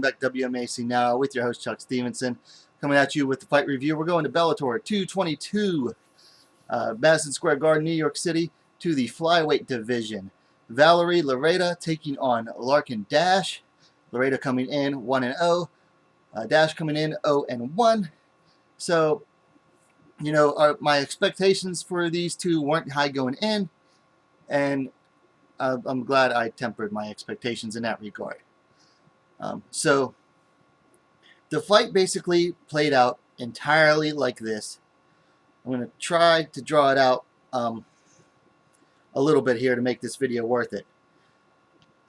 back to WMMA Now with your host Chuck Stevenson, coming at you with the fight review. We're going to Bellator 222, Madison Square Garden, New York City, to the flyweight division. Valerie Loureda taking on Larkyn Dasch. Loureda coming in 1-0, Dasch coming in 0-1. So, you know, my expectations for these two weren't high going in, and I'm glad I tempered my expectations in that regard. So the fight basically played out entirely like this. I'm going to try to draw it out a little bit here to make this video worth it.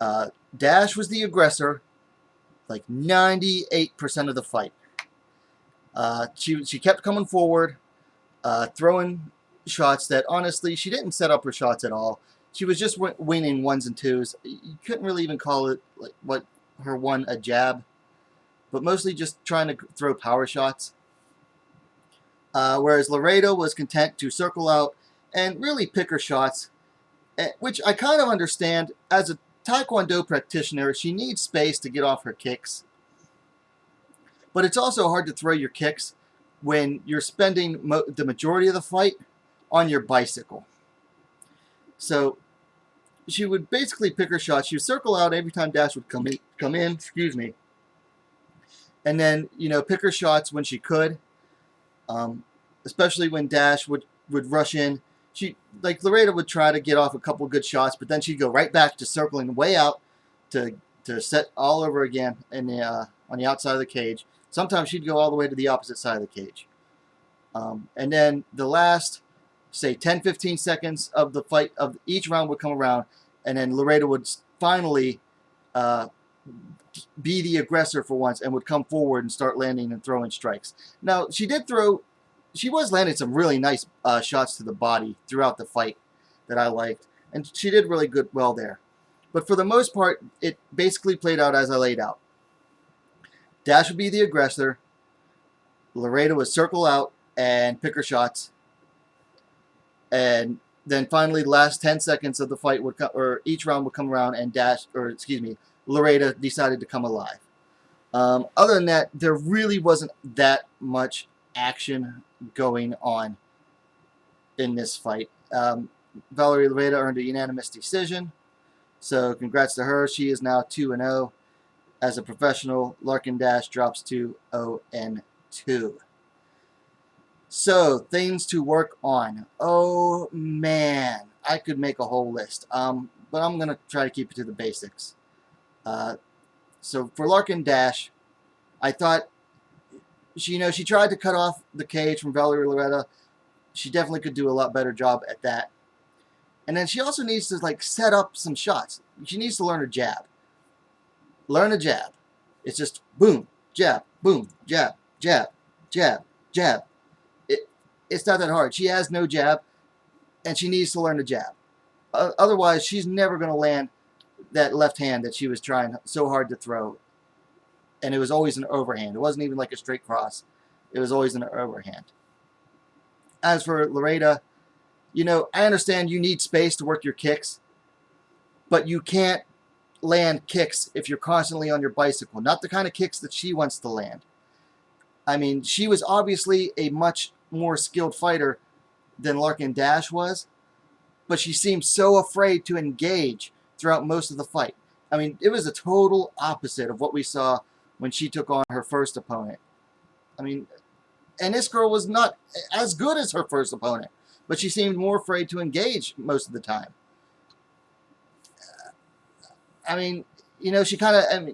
Dasch was the aggressor like 98% of the fight. She kept coming forward, throwing shots that honestly she didn't set up her shots at all. She was just winning ones and twos. You couldn't really even call it like her one a jab, but mostly just trying to throw power shots. Whereas Loureda was content to circle out and really pick her shots, which I kind of understand. As a Taekwondo practitioner, she needs space to get off her kicks. But it's also hard to throw your kicks when you're spending the majority of the fight on your bicycle. So she would basically pick her shots. She would circle out every time Dasch would come in, excuse me. And then, you know, pick her shots when she could. Especially when Dasch would rush in. Like Loureda would try to get off a couple good shots, but then she'd go right back to circling way out to set all over again in the, on the outside of the cage. Sometimes she'd go all the way to the opposite side of the cage. And then the last, say, 10-15 seconds of the fight, of each round would come around, and then Loureda would finally be the aggressor for once and would come forward and start landing and throwing strikes. Now, she was landing some really nice shots to the body throughout the fight that I liked, and she did really well there. But for the most part, it basically played out as I laid out. Dasch would be the aggressor. Loureda would circle out and pick her shots. And then finally, the last 10 seconds of the fight would come, or each round would come around, and Loureda decided to come alive. Other than that, there really wasn't that much action going on in this fight. Valerie Loureda earned a unanimous decision, so congrats to her. She is now 2-0 as a professional. Larkyn Dasch drops to 0-2. So, things to work on. Oh, man. I could make a whole list. But I'm going to try to keep it to the basics. So, for Larkyn Dasch, I thought, she tried to cut off the cage from Valerie Loureda. She definitely could do a lot better job at that. And then she also needs to, like, set up some shots. She needs to learn her jab. Learn a jab. It's just boom, jab, jab, jab, jab. It's not that hard. She has no jab, and she needs to learn to jab. Otherwise, she's never going to land that left hand that she was trying so hard to throw. And it was always an overhand. It wasn't even like a straight cross. It was always an overhand. As for Loureda, I understand you need space to work your kicks, but you can't land kicks if you're constantly on your bicycle. Not the kind of kicks that she wants to land. I mean, she was obviously a much more skilled fighter than Larkyn Dasch was, but she seemed so afraid to engage throughout most of the fight. I mean, it was a total opposite of what we saw when she took on her first opponent. I mean, and this girl was not as good as her first opponent, but she seemed more afraid to engage most of the time. I mean,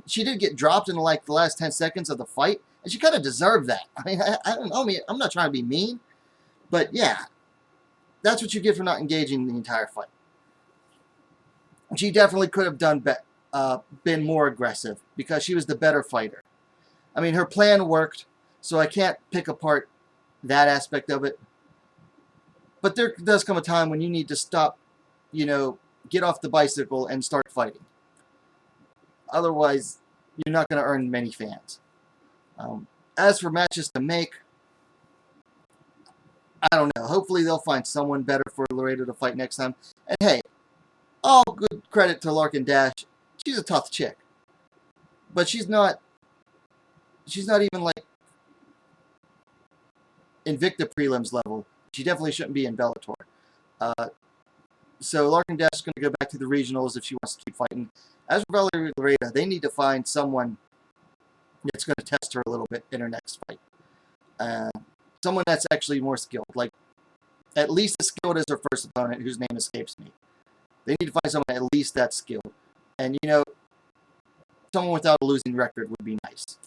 she did get dropped in like the last 10 seconds of the fight, and she kind of deserved that. I mean, I don't know. I'm not trying to be mean, but yeah, that's what you get for not engaging the entire fight. She definitely could have been more aggressive because she was the better fighter. I mean, her plan worked, so I can't pick apart that aspect of it. But there does come a time when you need to stop, get off the bicycle and start fighting. Otherwise, you're not going to earn many fans. As for matches to make, I don't know. Hopefully they'll find someone better for Loureda to fight next time. And hey, all good credit to Larkyn Dasch. She's a tough chick. But she's not she's not even like Invicta prelims level. She definitely shouldn't be in Bellator. So Larkyn Dasch is going to go back to the regionals if she wants to keep fighting. As for Valerie Loureda, they need to find someone that's going to test her a little bit in her next fight. Someone that's actually more skilled, like at least as skilled as her first opponent, whose name escapes me. They need to find someone at least that skilled. And, you know, someone without a losing record would be nice.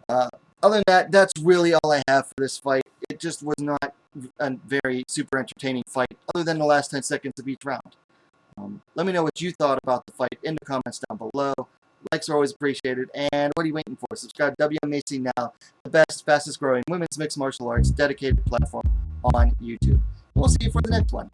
Other than that, that's really all I have for this fight. It just was not a very super entertaining fight, other than the last 10 seconds of each round. Let me know what you thought about the fight in the comments down below. Likes are always appreciated. And what are you waiting for? Subscribe to WMMA Now, the best, fastest growing women's mixed martial arts dedicated platform on YouTube. We'll see you for the next one.